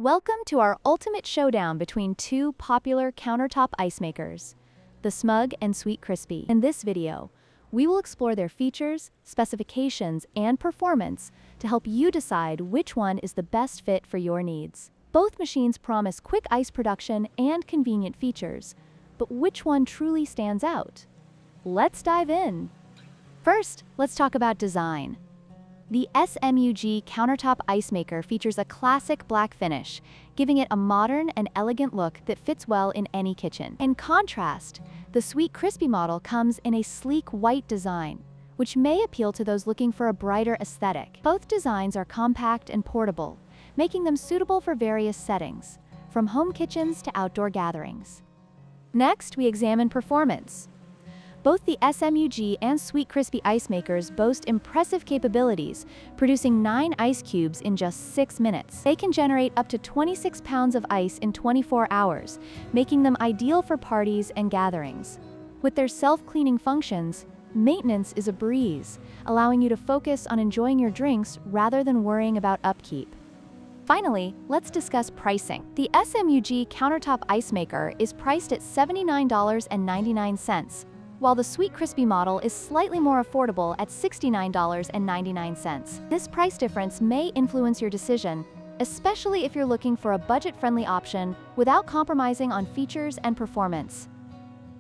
Welcome to our ultimate showdown between two popular countertop ice makers, the SMUG and Sweetcrispy. In this video, we will explore their features, specifications, and performance to help you decide which one is the best fit for your needs. Both machines promise quick ice production and convenient features, but which one truly stands out? Let's dive in. First, let's talk about design. The SMUG countertop ice maker features a classic black finish, giving it a modern and elegant look that fits well in any kitchen. In contrast, the Sweetcrispy model comes in a sleek white design, which may appeal to those looking for a brighter aesthetic. Both designs are compact and portable, making them suitable for various settings, from home kitchens to outdoor gatherings. Next, we examine performance. Both the SMUG and Sweetcrispy ice makers boast impressive capabilities, producing 9 ice cubes in just 6 minutes. They can generate up to 26 pounds of ice in 24 hours, making them ideal for parties and gatherings. With their self-cleaning functions, maintenance is a breeze, allowing you to focus on enjoying your drinks rather than worrying about upkeep. Finally, let's discuss pricing. The SMUG countertop ice maker is priced at $79.99. While the Sweetcrispy model is slightly more affordable at $69.99. This price difference may influence your decision, especially if you're looking for a budget-friendly option without compromising on features and performance.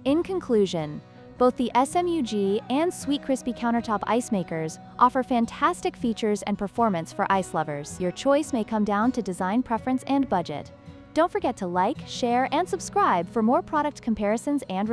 In conclusion, both the SMUG and Sweetcrispy countertop ice makers offer fantastic features and performance for ice lovers. Your choice may come down to design preference and budget. Don't forget to like, share, and subscribe for more product comparisons and reviews.